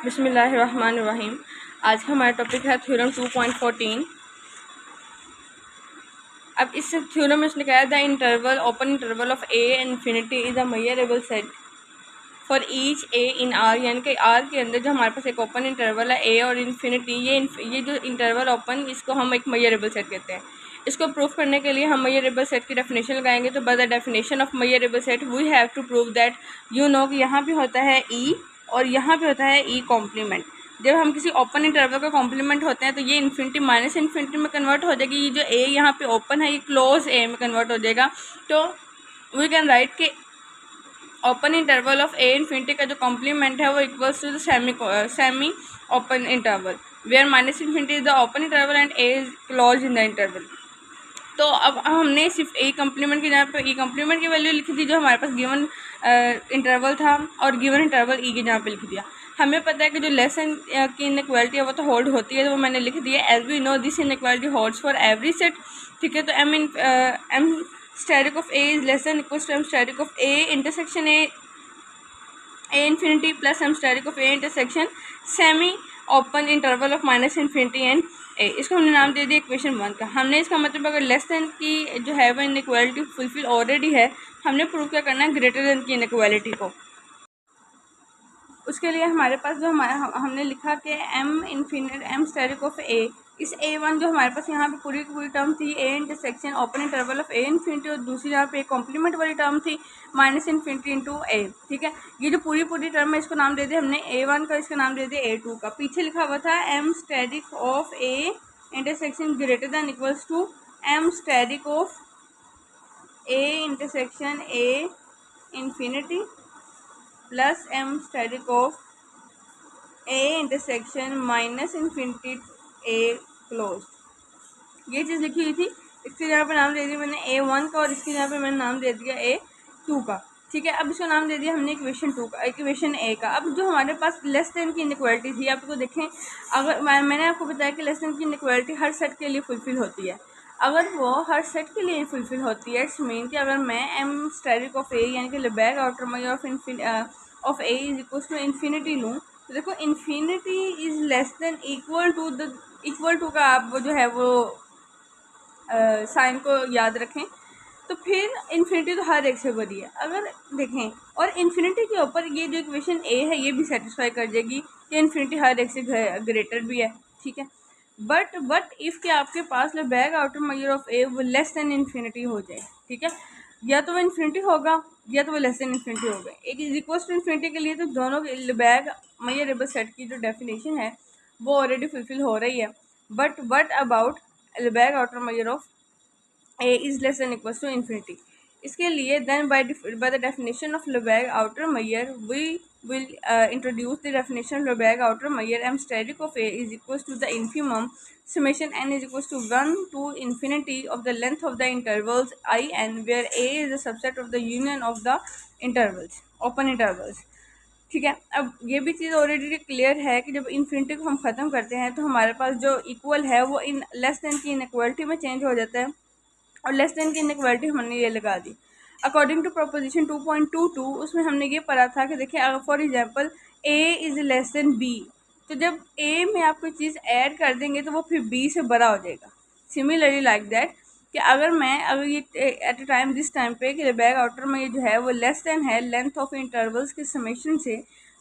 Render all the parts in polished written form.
बिस्मिल्लाहिर्रहमानिर्रहीम। आज का हमारा टॉपिक है थ्योरम 2.14। अब इस थ्योरम में उसने कहा the interval open interval of A infinity is a measurable set for each A in are, यानी कि आर के अंदर जो हमारे पास एक ओपन इंटरवल है ए और इन्फिनिटी, ये जो इंटरवल ओपन, इसको हम एक मेजरेबल सेट कहते हैं। इसको प्रूव करने के लिए हम मेजरेबल सेट की डेफिनेशन लगाएंगे। तो by the definition of measurable set we have to prove that you know कि यहाँ पे होता है ई और यहाँ पे होता है ई कॉम्प्लीमेंट। जब हम किसी ओपन इंटरवल का कॉम्प्लीमेंट होते हैं तो ये इन्फिनिटी माइनस इन्फिनिटी में कन्वर्ट हो जाएगी। ये जो ए यहाँ पे ओपन है ये क्लोज ए में कन्वर्ट हो जाएगा। तो वी कैन राइट कि open interval of A infinity का जो कॉम्प्लीमेंट है वो equals to the semi open interval where minus infinity is the open interval and A is close in the interval. तो अब हमने सिर्फ ए कम्प्लीमेंट की जगह पे ई कम्प्लीमेंट की वैल्यू लिखी थी जो हमारे पास गिवन इंटरवल था, और गिवन इंटरवल ई की जगह पे लिख दिया। हमें पता है कि जो लेसन की इनइक्वालिटी है वो तो होल्ड होती है, तो वो मैंने लिख दिया as we know this inequality holds for every set. ठीक है, तो m asterisk of A is less than equals to M asterisk of A intersection A infinity plus M asterisk of A intersection semi open interval of minus infinity and A. इसको हमने नाम दे दिया equation 1 का। हमने इसका मतलब अगर less than की जो है वो इनइक्वालिटी फुलफिल ऑलरेडी है, हमने प्रूव क्या करना है ग्रेटर देन की इनइक्वालिटी को। उसके लिए हमारे पास जो हमने लिखा कि एम स्टेरिक ऑफ ए, इस A1 जो हमारे पास यहाँ पे पूरी की पूरी टर्म थी A intersection open interval of A infinity, और दूसरी यहाँ पे कॉम्प्लीमेंट वाली टर्म थी माइनस इन्फिनिटी इंटू ए। ठीक है, ये जो पूरी पूरी टर्म है इसको नाम दे दिया हमने A1 का, इसका नाम दे दिया A2 का। पीछे लिखा हुआ था M asterisk of A intersection greater than equals to M asterisk of A intersection A infinity plus M asterisk of A intersection minus infinity A close. ये चीज़ लिखी हुई थी। इसके जगह पे नाम दे दिया मैंने A1 का, और इसकी जगह पे मैंने नाम दे दिया A2 का। ठीक है, अब इसको नाम दे दिया हमने इक्वेशन 2 का, इक्वेशन ए का। अब जो हमारे पास लेस देन की इनइक्वालिटी थी, आपको देखें, अगर मैंने आपको बताया कि लेस देन की इनइक्वालिटी हर सेट के लिए फुलफिल होती है। अगर वो हर सेट के लिए फुलफिल होती है, इट्स मीन कि अगर मैं एम स्टेरिक ऑफ ए यानी कि Lebesgue outer measure of A is equal to infinity लूँ, तो देखो infinity is less than equal to का आप वो जो है वो साइन को याद रखें। तो फिर इन्फिनिटी तो हर एक से बड़ी है। अगर देखें, और इन्फिनिटी के ऊपर ये जो इक्वेशन ए है ये भी सेटिस्फाई कर जाएगी कि इन्फिनिटी हर एक से ग्रेटर भी है। ठीक है, बट इफ़ के आपके पास बैग आउटर मेजर ऑफ ए वो लेस देन इन्फिनिटी हो जाए। ठीक है, या तो वो इन्फिनिटी होगा या तो वो लेस देन इन्फिनिटी होगा। एक इज इक्वल्स टू इन्फिनिटी के लिए तो दोनों बैग मेजरेबल सेट की जो डेफिनेशन है वो ऑलरेडी फुलफिल हो रही है। But about Lebesgue outer measure of A is less than equals to infinity, इसके लिए then by the definition of Lebesgue outer measure we will introduce the definition of Lebesgue outer measure m steric of a is equals to the infimum summation n is equals to 1 to infinity of the length of the intervals I n where a is a subset of the union of the intervals open intervals। ठीक है, अब ये भी चीज़ already clear है कि जब infinity को हम ख़त्म करते हैं तो हमारे पास जो इक्वल है वो इन लेस देन की इनइक्वालिटी में चेंज हो जाता है, और लेस देन की इनइक्वालिटी हमने ये लगा दी अकॉर्डिंग टू प्रोपोजिशन 2.22। उसमें हमने ये पढ़ा था कि देखिए अगर for example a is less than b, तो जब a में आप कोई चीज़ ऐड कर देंगे तो वो फिर b से बड़ा हो जाएगा। सिमिलरली लाइक दैट कि अगर ये at a time this time पे कि Lebesgue आउटर में ये जो है वो लेस देन है लेंथ ऑफ इंटरवल्स के समेशन से,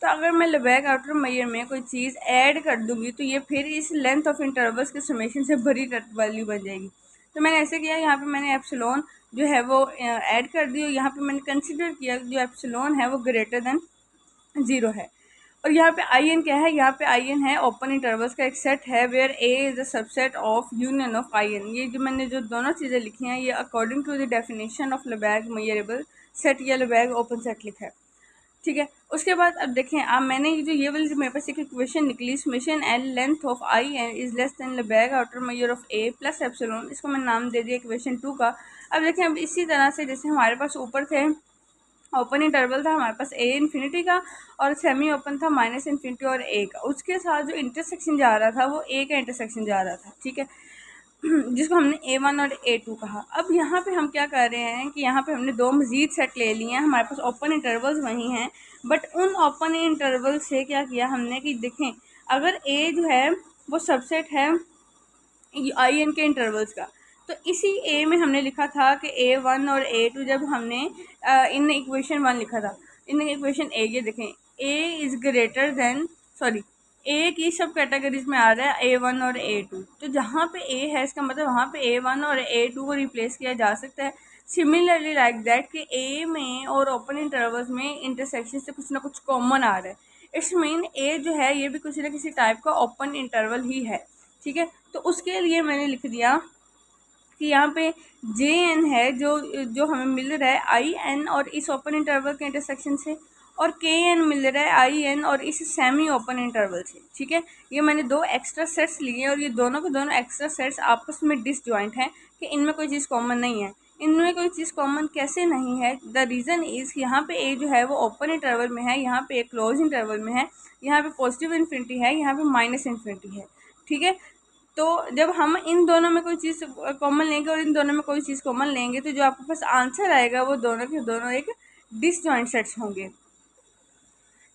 तो अगर मैं Lebesgue आउटर मेजर में कोई चीज़ ऐड कर दूंगी तो ये फिर इस लेंथ ऑफ इंटरवल्स के समेशन से बड़ी वैल्यू बन जाएगी। तो मैंने ऐसे किया, यहाँ पे मैंने एप्सिलॉन जो है वो ऐड कर दी, और यहाँ पे मैंने कंसिडर किया जो एप्सिलॉन है वो ग्रेटर देन 0 है। और यहाँ पे आई एन क्या है, यहाँ पे आई एन है ओपन इंटरवल्स का एक सेट है where A is a subset of union of I N. ये जो मैंने जो दोनों चीज़ें लिखी हैं ये according to the definition of Lebesgue measurable set या Lebesgue ओपन सेट लिखा है। ठीक है, उसके बाद अब देखें, अब मैंने ये वाली मेरे पास एक इक्वेशन निकली summation L length of I N is less than Lebesgue outer measure of A plus epsilon, इसको मैंने नाम दे दिया इक्वेशन 2 का। अब देखें, अब इसी तरह से जैसे हमारे पास ऊपर थे ओपन इंटरवल था हमारे पास ए इन्फिनिटी का, और सेमी ओपन था माइनस इन्फिनिटी और ए का, उसके साथ जो इंटरसेक्शन जा रहा था वो ए का इंटरसेक्शन जा रहा था। ठीक है, जिसको हमने A1 और A2 कहा। अब यहाँ पे हम क्या कर रहे हैं कि यहाँ पे हमने दो मज़ीद सेट ले लिए हैं, हमारे पास ओपन इंटरवल्स वही हैं, बट उन ओपन इंटरवल से क्या किया हमने कि देखें अगर A जो है वो सबसेट है IN के इंटरवल्स का, तो इसी A में हमने लिखा था कि A1 और A2 जब हमने इन इक्वेशन 1 लिखा था, इन इक्वेशन A ये देखें A is greater than A की सब कैटेगरीज में आ रहा है A1 और A2, तो जहाँ पे A है इसका मतलब वहाँ पे A1 और A2 को रिप्लेस किया जा सकता है। सिमिलरली लाइक दैट कि A में और ओपन इंटरवल्स में इंटरसेक्शन से कुछ ना कुछ कॉमन आ रहा है, इट्स मीन A जो है ये भी किसी न किसी टाइप का ओपन इंटरवल ही है, ठीक है। तो उसके लिए मैंने लिख दिया कि यहाँ पे JN है जो जो हमें मिल रहा है IN और इस ओपन इंटरवल के इंटरसेक्शन से, और KN मिल रहा है IN और इस सेमी ओपन इंटरवल से, ठीक है। ये मैंने दो एक्स्ट्रा सेट्स लिए और ये दोनों के दोनों एक्स्ट्रा सेट्स आपस में डिसजॉइंट हैं कि इनमें कोई चीज़ कॉमन नहीं है। इनमें कोई चीज़ कॉमन कैसे नहीं है? द रीज़न इज़ यहाँ पे A जो है वो ओपन इंटरवल में है, यहाँ पे A क्लोज इंटरवल में है, यहाँ पे पॉजिटिव इन्फिनिटी है, यहाँ पे माइनस इन्फिनिटी है, ठीक है। तो जब हम इन दोनों में कोई चीज़ कॉमन लेंगे और इन दोनों में कोई चीज़ कॉमन लेंगे तो जो आपके पास आंसर आएगा वो दोनों के दोनों एक डिसजॉइंट सेट्स होंगे।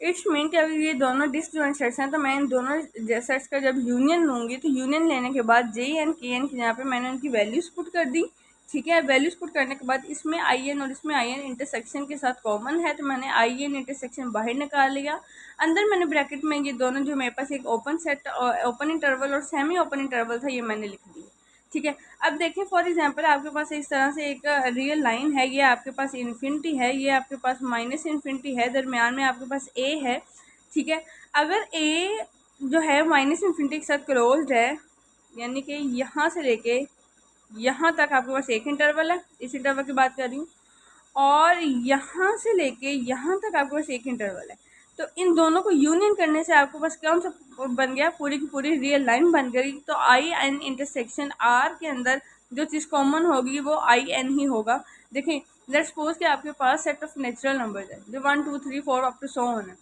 इट्स मीन कि अगर ये दोनों डिसजॉइंट सेट्स हैं तो मैं इन दोनों सेट्स का जब यूनियन लूँगी तो यूनियन लेने के बाद JN KN की यहाँ पे मैंने उनकी वैल्यूज़ पुट कर दी, ठीक है। वैल्यूज़ पुट करने के बाद इसमें IN और इसमें IN इंटरसेक्शन के साथ कॉमन है तो मैंने IN इंटरसेक्शन बाहर निकाल लिया। अंदर मैंने ब्रैकेट में ये दोनों जो मेरे पास एक ओपन इंटरवल और सेमी ओपन इंटरवल था ये मैंने लिख दिया, ठीक है। अब देखें फॉर एग्जांपल आपके पास इस तरह से एक रियल लाइन है, ये आपके पास इन्फिनिटी है, ये आपके पास माइनस इन्फिनिटी है, दरमियान में आपके पास A है, ठीक है। अगर A जो है माइनस इन्फिनिटी के साथ क्लोज्ड है, यानी कि यहाँ से लेके यहाँ तक आपके पास एक इंटरवल है, इस इंटरवल की बात कर रही हूँ, और यहाँ से लेके यहाँ तक आपके पास एक इंटरवल है, तो इन दोनों को यूनियन करने से आपके पास कौन सा बन गया? पूरी की पूरी रियल लाइन बन गई। तो IN इंटरसेक्शन R के अंदर जो चीज़ कॉमन होगी वो IN ही होगा। देखें लेट्स सपोज कि आपके पास सेट ऑफ नेचुरल नंबर्स है जो 1 2 3 4 अप टू सो ऑन है,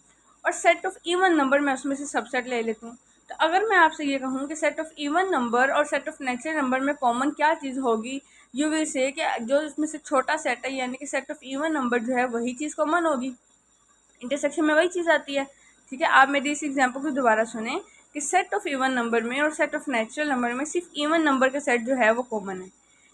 और सेट ऑफ इवन नंबर मैं उसमें से सबसेट ले लेती हूँ। तो अगर मैं आपसे ये कहूँ कि सेट ऑफ इवन नंबर और सेट ऑफ नेचुरल नंबर में कॉमन क्या चीज़ होगी, यू विल से कि जो इसमें से छोटा सेट है यानी कि सेट ऑफ इवन नंबर जो है वही चीज़ कॉमन होगी, इंटरसेक्शन में वही चीज़ आती है, ठीक है। आप मेरी इस एग्जांपल को दोबारा सुने कि सेट ऑफ इवन नंबर में और सेट ऑफ नेचुरल नंबर में सिर्फ इवन नंबर का सेट जो है वो कॉमन है।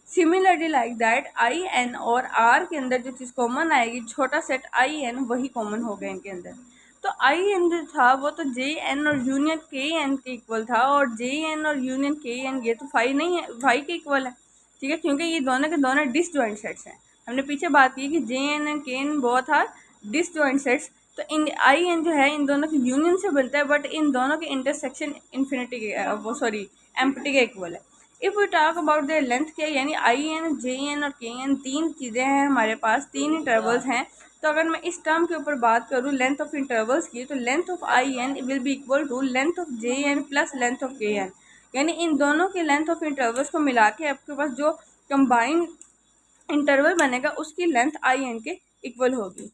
सिमिलरली लाइक दैट IN और R के अंदर जो चीज़ कॉमन आएगी, छोटा सेट IN वही कॉमन होगा इनके अंदर। तो IN जो था वो तो JN और यूनियन KN के इक्वल था, और JN और यूनियन KN ये तो फाई नहीं है, फाई के इक्वल है, ठीक है, क्योंकि ये दोनों के दोनों डिसजॉइंट सेट्स हैं। हमने पीछे बात की कि JN and KN both are disjoint sets, तो इन IN जो है इन दोनों के यूनियन से बनता है, बट इन दोनों के इंटरसेक्शन इन्फिनिटी के एम्प्टी के इक्वल है। If we talk about their length क्या, यानी IN JN और KN तीन चीज़ें हैं हमारे पास, तीन इंटरवल्स हैं। तो अगर मैं इस टर्म के ऊपर बात करूँ लेंथ ऑफ इंटरवल्स की, तो length of IN will be equal to length of JN plus length of KN, यानी इन दोनों के लेंथ ऑफ इंटरवल्स को मिला के आपके पास जो कंबाइंड इंटरवल बनेगा उसकी लेंथ IN के इक्वल होगी।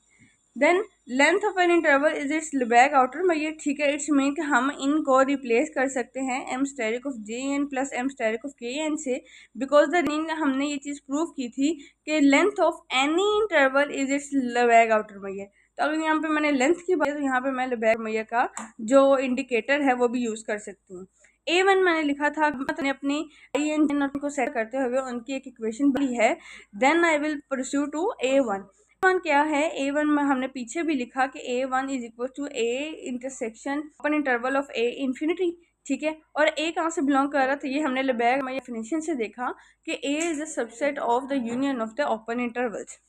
Then length of an interval is its back outer में, ये ठीक है, इट्स मीन कि हम इनको रिप्लेस कर सकते हैं m asterisk of JN plus m asterisk of KN से, बिकॉज द मीन हमने ये चीज़ प्रूव की थी कि length of any interval is its back outer measure. तो अगर यहाँ पे मैंने लेंथ की बात तो यहाँ पे मैं बैक मैयर का जो इंडिकेटर है वो भी यूज़ कर सकती हूँ। A1 मैंने लिखा था, मैंने अपनी IN को सेट करते हुए उनकी एक इक्वेशन बनी है। Then I will pursue to A1 क्या है। A1 में हमने पीछे भी लिखा कि A1 is equal to A intersection open interval of A infinity, ठीक है। और A कहाँ से बिलोंग कर रहा था ये हमने लेबैग में डेफिनेशन से देखा कि A is a subset of the union of the open intervals,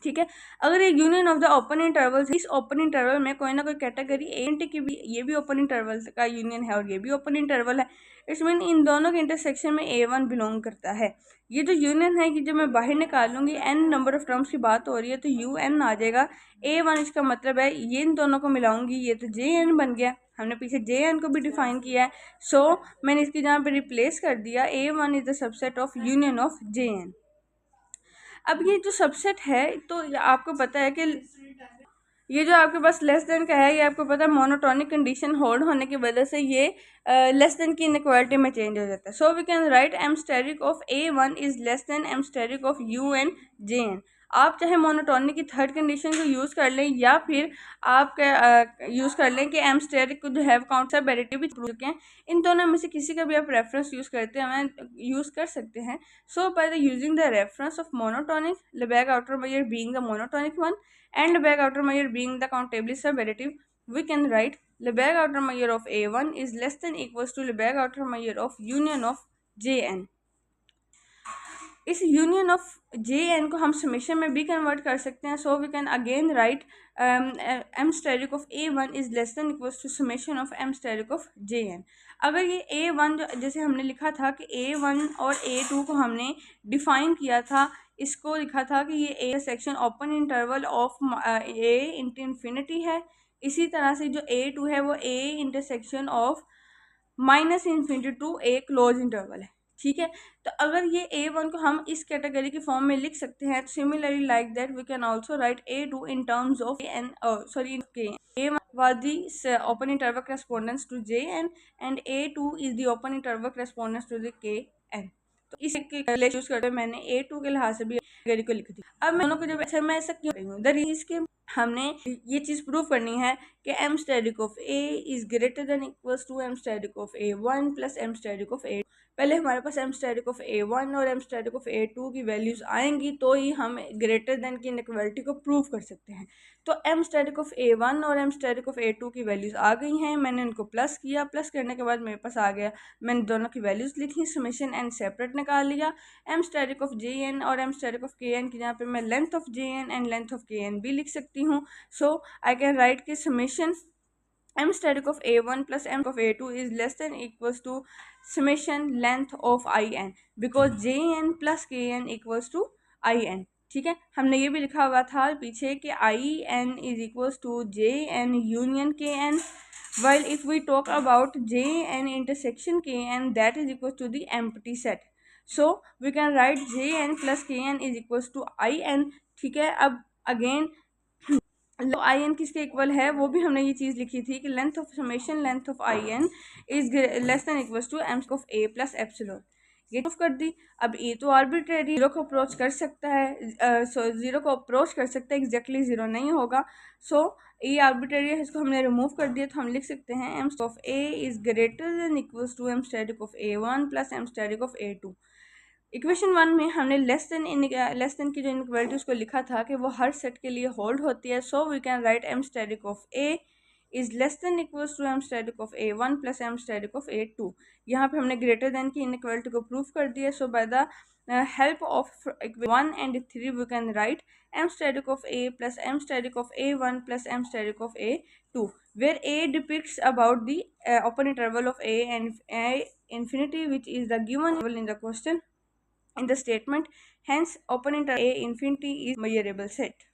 ठीक है। अगर ये union of the open interval, इस ओपन इंटरवल में कोई ना कोई कैटेगरी एंड की भी, ये भी ओपन इंटरवल का यूनियन है और ये भी ओपन इंटरवल है, इट्स मीन इन दोनों के इंटरसेक्शन में A1 बिलोंग करता है। ये जो यूनियन है कि जब मैं बाहर निकालूंगी n नंबर ऑफ टर्म्स की बात हो रही है तो UN आ जाएगा। A1 इसका मतलब है ये इन दोनों को मिलाऊंगी, ये तो JN बन गया, हमने पीछे JN को भी डिफाइन किया है, सो मैंने इसकी जहाँ पे रिप्लेस कर दिया A1 is the subset of union of JN। अब ये जो सबसेट है तो आपको पता है कि ये जो आपके पास लेस देन का है, ये आपको पता है मोनोटोनिक कंडीशन होल्ड होने की वजह से ये लेस देन की इनइक्वालिटी में चेंज हो जाता है। So we can write M asterisk of A1 is less than M asterisk of UN JN। आप चाहे मोनोटोनिक की थर्ड कंडीशन को यूज़ कर लें या फिर आप यूज़ कर लें कि एम स्टेरिक को जो हैव काउंट सब एडिटिव भी चुके हैं, इन दोनों में से किसी का भी आप रेफरेंस यूज़ करते हैं यूज़ कर सकते हैं। So by the using the reference of monotonic, Lebesgue outer measure being the monotonic one and Lebesgue outer measure being the countably sub-additive, we can write Lebesgue outer measure of A1 is less than equals to Lebesgue outer measure of union of JN। इस union of JN को हम summation में भी convert कर सकते हैं। So we can again write M asterisk of A1 is less than equals to summation of M asterisk of JN। अगर ये A1 जो जैसे हमने लिखा था कि A1 और A2 को हमने डिफाइन किया था, इसको लिखा था कि ये A section open interval of A into infinity है। इसी तरह से जो A2 है वो A intersection of minus infinity to A close interval है। ठीक है, तो अगर ये A1 को हम इस कैटेगरी की फॉर्म में लिख सकते हैं, तो similarly like that we can also write A2 in terms of n sorry K। A1 was the open interval correspondence to JN and A2 is the open interval correspondence to the KN। तो इस use करते हुए मैंने A2 के लिहाज से भी category को लिख दिया। अब मैं दोनों को जब अच्छा मैं ऐसा क्यों रही हूँ, द रीज के हमने ये चीज़ प्रूव करनी है कि m asterisk of A is greater than equals to M asterisk of A1 plus M asterisk of A। पहले हमारे पास एम स्टेरिक ऑफ A1 और एम स्टेरिक ऑफ A2 की वैल्यूज़ आएंगी तो ही हम ग्रेटर देन की इनइक्वालिटी को प्रूव कर सकते हैं। तो एम स्टेरिक ऑफ A1 और एम स्टेरिक ऑफ A2 की वैल्यूज़ आ गई हैं, मैंने इनको प्लस किया, प्लस करने के बाद मेरे पास आ गया, मैंने दोनों की वैल्यूज़ लिखी, समेशन एंड सेपरेट निकाल लिया। एम स्टेरिक ऑफ JN और एम स्टेरिक ऑफ KN की जहाँ पे मैं length of JN and length of KN भी लिख सकती हूँ। सो आई कैन राइट कि summation m static of A1 plus m of A2 is less than equals to summation length of IN because JN plus KN equals to IN। ठीक है, हमने ये भी लिखा हुआ था पीछे कि IN is equals to JN union KN, while if we talk about JN intersection KN that is equals to the empty set। so we can write JN plus KN is equals to IN। ठीक है, अब again लो I n किसके equal है वो भी हमने ये चीज़ लिखी थी कि length of summation length of I N is less than equals to m of A plus epsilon. ये प्रूफ कर दी। अब ए तो आर्बिट्रेरी जीरो को अप्रोच कर सकता है, जीरो को अप्रोच कर सकता है, एग्जैक्टली जीरो नहीं होगा। सो ये आर्बिट्रेरी है, इसको हमने रिमूव कर दिया, तो हम लिख सकते हैं m of A is greater than equals to m static of A1 plus m static of A2। Equation 1 में हमने लेस देन की जो इनइक्वालिटी उसको लिखा था कि वो हर सेट के लिए होल्ड होती है। So we can write m static of A is less than equals to m static of A1 plus m static of A2। यहाँ पे हमने ग्रेटर देन की इनइक्वालिटी को प्रूव कर दिया। So by the help of 1 and 3 we can write m static of A plus m static of A1 plus m static of A2, where A depicts about the open interval of A and A infinity, which is the given interval in the question in the statement. Hence open interval A infinity is measurable set।